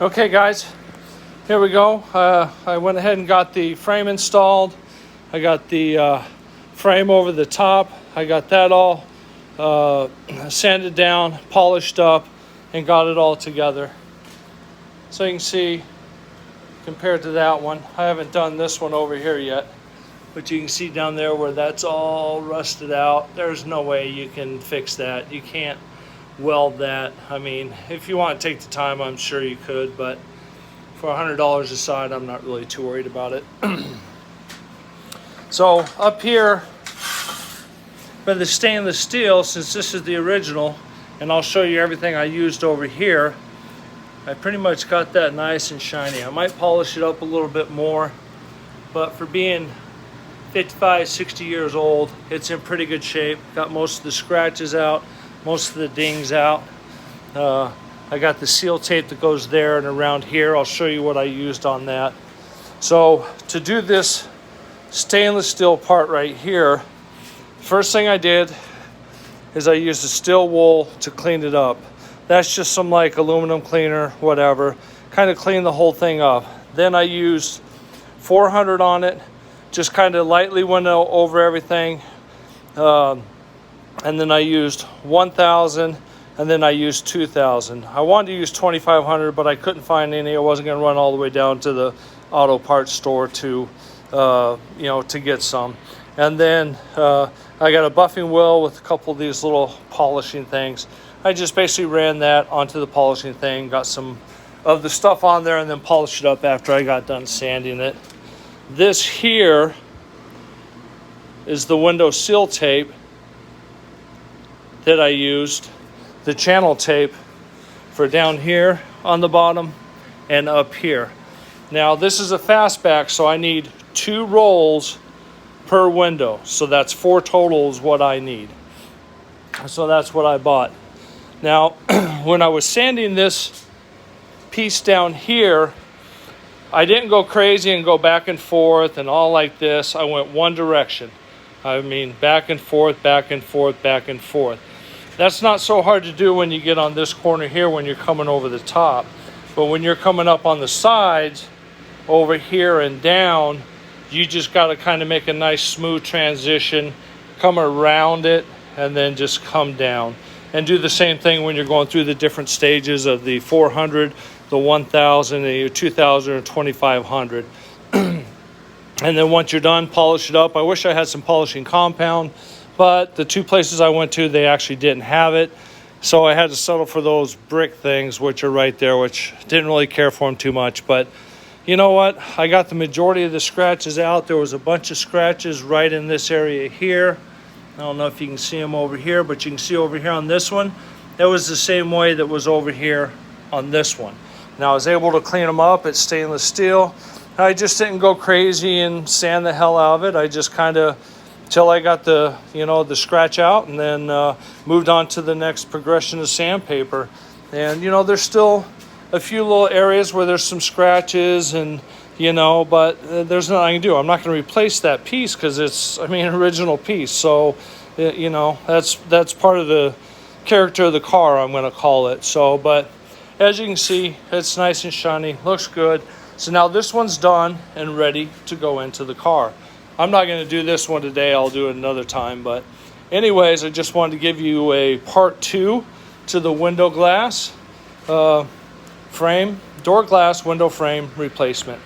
Okay guys, here we go. I went ahead and got the frame installed. I got the frame over the top. I got that all sanded down, polished up, and got it all together. So you can see, compared to that one, I haven't done this one over here yet, but you can see down there where that's all rusted out. There's no way you can fix that. You can't weld that. I mean, if you want to take the time, I'm sure you could, but for $100 a side, I'm not really too worried about it. So up here by the stainless steel, since this is the original, and I'll show you everything I used over here, I pretty much got that nice and shiny. I might polish it up a little bit more, but for being 55, 60 years old, it's in pretty good shape. Got most of the scratches out, most of the dings out. I got the seal tape that goes there and around here. I'll show you what I used on that. So to do this stainless steel part right here, first thing I did is I used a steel wool to clean it up. That's just some like aluminum cleaner, whatever, kind of clean the whole thing up. Then I used 400 on it, just kind of lightly went over everything. And then I used 1,000, and then I used 2,000. I wanted to use 2,500, but I couldn't find any. I wasn't going to run all the way down to the auto parts store to, to get some. And then I got a buffing wheel with a couple of these little polishing things. I just basically ran that onto the polishing thing, got some of the stuff on there, and then polished it up after I got done sanding it. This here is the window seal tape that I used, the channel tape for down here on the bottom and up here. Now this is a fastback, so I need 2 rolls per window. So that's 4 total is what I need. So that's what I bought. Now, when I was sanding this piece down here, I didn't go crazy and go back and forth and all like this. I went one direction. I mean, back and forth, back and forth, back and forth. That's not so hard to do when you get on this corner here when you're coming over the top. But when you're coming up on the sides, over here and down, you just got to kind of make a nice smooth transition, come around it, and then just come down. And do the same thing when you're going through the different stages of the 400, the 1,000, the 2,000, or 2,500. And then once you're done, polish it up. I wish I had some polishing compound, but the 2 places I went to, they actually didn't have it. So I had to settle for those brick things, which are right there, which didn't really care for them too much. But you know what? I got the majority of the scratches out. There was a bunch of scratches right in this area here. I don't know if you can see them over here, but you can see over here on this one, it was the same way that was over here on this one. Now I was able to clean them up. It's stainless steel. I just didn't go crazy and sand the hell out of it. I just kind of, till I got the, the scratch out, and then moved on to the next progression of sandpaper. And, there's still a few little areas where there's some scratches and, but there's nothing I can do. I'm not going to replace that piece because it's, an original piece. So, that's part of the character of the car, I'm going to call it. So, but as you can see, it's nice and shiny, looks good. So now this one's done and ready to go into the car. I'm not going to do this one today. I'll do it another time. But anyways, I just wanted to give you a part 2 to the window glass frame, door glass window frame replacement.